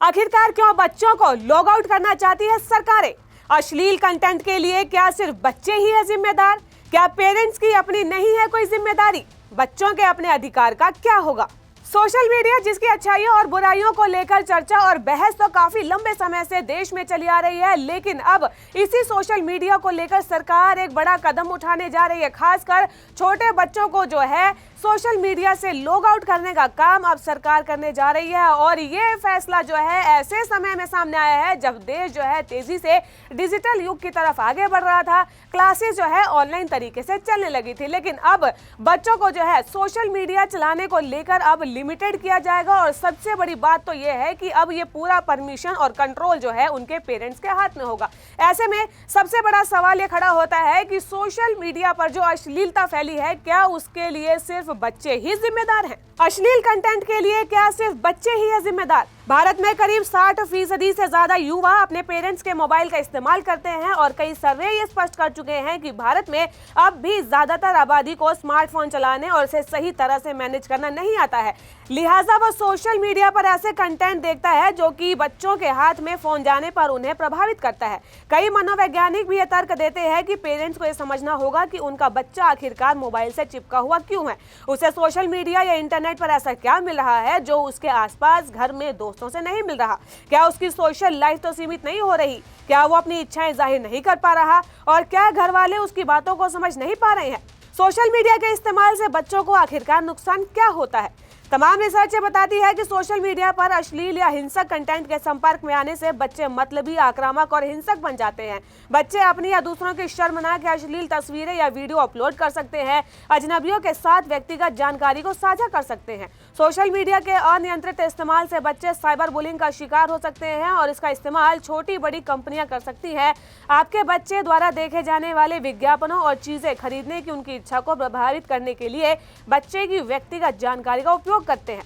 आखिरकार क्यों बच्चों को लॉग आउट करना चाहती है सरकारें? अश्लील कंटेंट के लिए क्या सिर्फ बच्चे ही है जिम्मेदार? क्या पेरेंट्स की अपनी नहीं है कोई जिम्मेदारी? बच्चों के अपने अधिकार का क्या होगा? सोशल मीडिया जिसकी अच्छाइयों और बुराइयों को लेकर चर्चा और बहस तो काफी लंबे समय से देश में चली आ रही है, लेकिन अब इसी सोशल मीडिया को लेकर सरकार एक बड़ा कदम उठाने जा रही है। खासकर छोटे बच्चों को जो है सोशल मीडिया से लॉग आउट करने का काम अब सरकार करने जा रही है। और ये फैसला जो है ऐसे समय में सामने आया है जब देश जो है तेजी से डिजिटल युग की तरफ आगे बढ़ रहा था। क्लासेस जो है ऑनलाइन तरीके से चलने लगी थी, लेकिन अब बच्चों को जो है सोशल मीडिया चलाने को लेकर अब लिमिटेड किया जाएगा। और सबसे बड़ी बात तो ये है कि अब ये पूरा परमिशन और कंट्रोल जो है उनके पेरेंट्स के हाथ में होगा। ऐसे में सबसे बड़ा सवाल ये खड़ा होता है कि सोशल मीडिया पर जो अश्लीलता फैली है, क्या उसके लिए सिर्फ बच्चे ही जिम्मेदार हैं? अश्लील कंटेंट के लिए क्या सिर्फ बच्चे ही है जिम्मेदार? भारत में करीब 60% से ज्यादा युवा अपने पेरेंट्स के मोबाइल का इस्तेमाल करते हैं और कई सर्वे ये स्पष्ट कर चुके हैं कि भारत में अब भी ज्यादातर आबादी को स्मार्टफोन चलाने और इसे सही तरह से मैनेज करना नहीं आता है। लिहाजा वो सोशल मीडिया पर ऐसे कंटेंट देखता है जो कि बच्चों के हाथ में फोन जाने पर उन्हें प्रभावित करता है। कई मनोवैज्ञानिक भी ये तर्क देते हैं कि पेरेंट्स को ये समझना होगा कि उनका बच्चा आखिरकार मोबाइल से चिपका हुआ क्यों है। उसे सोशल मीडिया या इंटरनेट पर ऐसा क्या मिल रहा है जो उसके आसपास घर में दोस्तों से नहीं मिल रहा? क्या उसकी सोशल लाइफ तो सीमित नहीं हो रही? क्या वो अपनी इच्छाएं जाहिर नहीं कर पा रहा? और क्या घर वाले उसकी बातों को समझ नहीं पा रहे हैं? सोशल मीडिया के इस्तेमाल से बच्चों को आखिरकार नुकसान क्या होता है? तमाम रिसर्च बताती है कि सोशल मीडिया पर अश्लील या हिंसक कंटेंट के संपर्क में आने से बच्चे मतलबी, आक्रामक और हिंसक बन जाते हैं। बच्चे अपनी या दूसरों की शर्मनाक या अश्लील तस्वीरें या वीडियो अपलोड कर सकते हैं। अजनबियों के साथ व्यक्तिगत जानकारी को साझा कर सकते हैं। सोशल मीडिया के अनियंत्रित इस्तेमाल से बच्चे साइबर बुलिंग का शिकार हो सकते हैं और इसका इस्तेमाल छोटी बड़ी कंपनियां कर सकती हैं आपके बच्चे द्वारा देखे जाने वाले विज्ञापनों और चीजें खरीदने की उनकी इच्छा को प्रभावित करने के लिए बच्चे की व्यक्तिगत जानकारी का उपयोग करते हैं।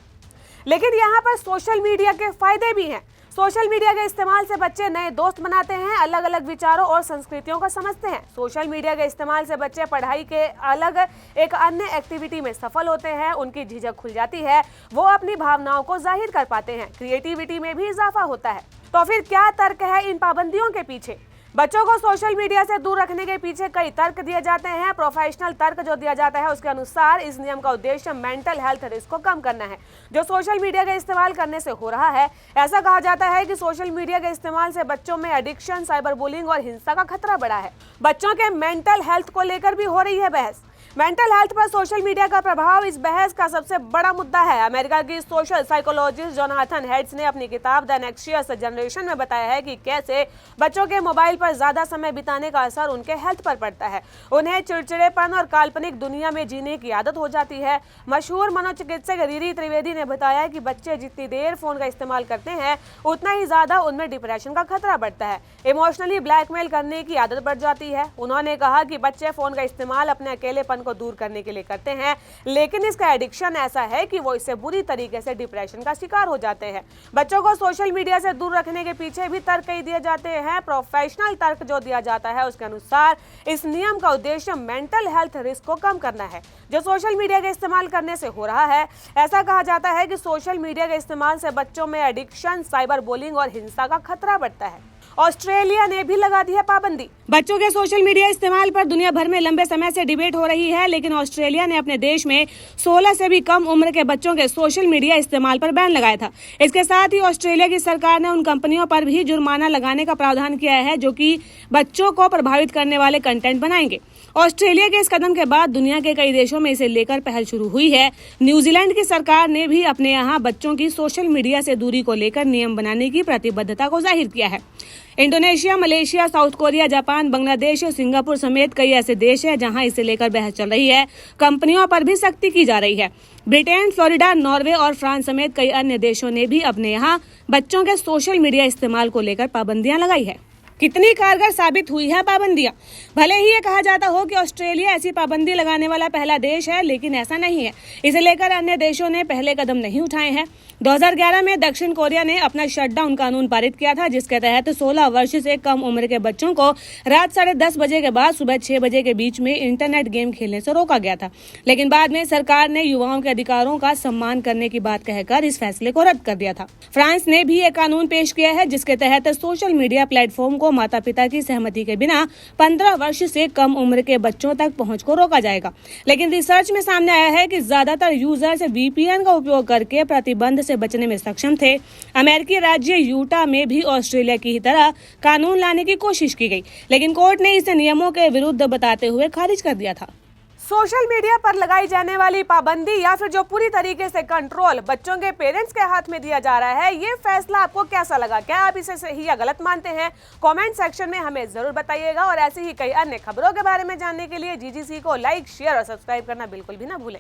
लेकिन यहाँ पर सोशल मीडिया के फायदे भी हैं। सोशल मीडिया के इस्तेमाल से बच्चे नए दोस्त बनाते हैं, अलग अलग विचारों और संस्कृतियों को समझते हैं। सोशल मीडिया के इस्तेमाल से बच्चे पढ़ाई के अलग एक अन्य एक्टिविटी में सफल होते हैं, उनकी झिझक खुल जाती है, वो अपनी भावनाओं को जाहिर कर पाते हैं, क्रिएटिविटी में भी इजाफा होता है। तो फिर क्या तर्क है इन पाबंदियों के पीछे? बच्चों को सोशल मीडिया से दूर रखने के पीछे कई तर्क दिए जाते हैं। प्रोफेशनल तर्क जो दिया जाता है उसके अनुसार इस नियम का उद्देश्य मेंटल हेल्थ रिस्क को कम करना है जो सोशल मीडिया के इस्तेमाल करने से हो रहा है। ऐसा कहा जाता है कि सोशल मीडिया के इस्तेमाल से बच्चों में एडिक्शन, साइबर बुलिंग और हिंसा का खतरा बढ़ा है। बच्चों के मेंटल हेल्थ को लेकर भी हो रही है बहस। मेंटल हेल्थ पर सोशल मीडिया का प्रभाव इस बहस का सबसे बड़ा मुद्दा है। अमेरिका की सोशल साइकोलॉजिस्ट जोनाथन हेड्स ने अपनी किताब द एंग्जियस जनरेशन में बताया है कि कैसे बच्चों के मोबाइल पर ज्यादा समय बिताने का असर उनके हेल्थ पर पड़ता है। उन्हें चिड़चिड़ेपन और काल्पनिक दुनिया में जीने की आदत हो जाती है। मशहूर मनोचिकित्सक रीरी त्रिवेदी ने बताया कि बच्चे जितनी देर फोन का इस्तेमाल करते हैं उतना ही ज्यादा उनमें डिप्रेशन का खतरा बढ़ता है। इमोशनली ब्लैकमेल करने की आदत बढ़ जाती है। उन्होंने कहा कि बच्चे फोन का इस्तेमाल अपने अकेलेपन को दूर करने के लिए करते हैं, लेकिन इसका एडिक्शन ऐसा है कि वो इससे बुरी तरीके से डिप्रेशन का शिकार हो जाते हैं। बच्चों को सोशल मीडिया से दूर रखने के पीछे भी तर्क कई दिए जाते हैं। प्रोफेशनल तर्क जो दिया जाता है उसके अनुसार इस नियम का उद्देश्य मेंटल हेल्थ रिस्क को कम करना है जो सोशल मीडिया के इस्तेमाल करने से हो रहा है। ऐसा कहा जाता है कि सोशल मीडिया के इस्तेमाल से बच्चों में एडिक्शन, साइबर बुलिंग और हिंसा का खतरा बढ़ता है। ऑस्ट्रेलिया ने भी लगा दी है पाबंदी। बच्चों के सोशल मीडिया इस्तेमाल पर दुनिया भर में लंबे समय से डिबेट हो रही है, लेकिन ऑस्ट्रेलिया ने अपने देश में 16 से भी कम उम्र के बच्चों के सोशल मीडिया इस्तेमाल पर बैन लगाया था। इसके साथ ही ऑस्ट्रेलिया की सरकार ने उन कंपनियों पर भी जुर्माना लगाने का प्रावधान किया है जो कि बच्चों को प्रभावित करने वाले कंटेंट बनाएंगे। ऑस्ट्रेलिया के इस कदम के बाद दुनिया के कई देशों में इसे लेकर पहल शुरू हुई है। न्यूजीलैंड की सरकार ने भी अपने यहाँ बच्चों की सोशल मीडिया से दूरी को लेकर नियम बनाने की प्रतिबद्धता को जाहिर किया है। Indonesia, Malaysia, south Korea, Japan, Bangladesh और सिंगापुर समेत कई ऐसे देश हैं जहां इसे लेकर बहस चल रही है। कंपनियों पर भी सख्ती की जा रही है। ब्रिटेन, फ्लोरिडा, नॉर्वे और फ्रांस समेत कई अन्य देशों ने भी अपने यहाँ बच्चों के सोशल मीडिया इस्तेमाल को लेकर पाबंदियां लगाई है। कितनी कारगर साबित हुई है पाबंदियां? भले ही ये कहा जाता हो कि ऑस्ट्रेलिया ऐसी पाबंदी लगाने वाला पहला देश है, लेकिन ऐसा नहीं है। इसे लेकर अन्य देशों ने पहले कदम नहीं उठाए हैं। 2011 में दक्षिण कोरिया ने अपना शटडाउन कानून पारित किया था, जिसके तहत 16 वर्ष से कम उम्र के बच्चों को रात 10:30 बजे के बाद सुबह 6 बजे के बीच में इंटरनेट गेम खेलने से रोका गया था। लेकिन बाद में सरकार ने युवाओं के अधिकारों का सम्मान करने की बात कहकर इस फैसले को रद्द कर दिया था। फ्रांस ने भी एक कानून पेश किया है, जिसके तहत सोशल मीडिया प्लेटफॉर्म को माता पिता की सहमति के बिना 15 वर्ष से कम उम्र के बच्चों तक पहुँच को रोका जाएगा। लेकिन रिसर्च में सामने आया है कि ज्यादातर यूजर्स VPN का उपयोग करके प्रतिबंध से बचने में सक्षम थे। अमेरिकी राज्य यूटा में भी ऑस्ट्रेलिया की ही तरह कानून लाने की कोशिश की गई, लेकिन कोर्ट ने इसे नियमों के विरुद्ध बताते हुए खारिज कर दिया था। सोशल मीडिया पर लगाई जाने वाली पाबंदी या फिर जो पूरी तरीके से कंट्रोल बच्चों के पेरेंट्स के हाथ में दिया जा रहा है, ये फैसला आपको कैसा लगा? क्या आप इसे सही या गलत मानते हैं? कमेंट सेक्शन में हमें जरूर बताइएगा और ऐसी ही कई अन्य खबरों के बारे में जानने के लिए GGC को लाइक, शेयर और सब्सक्राइब करना बिल्कुल भी ना भूलें।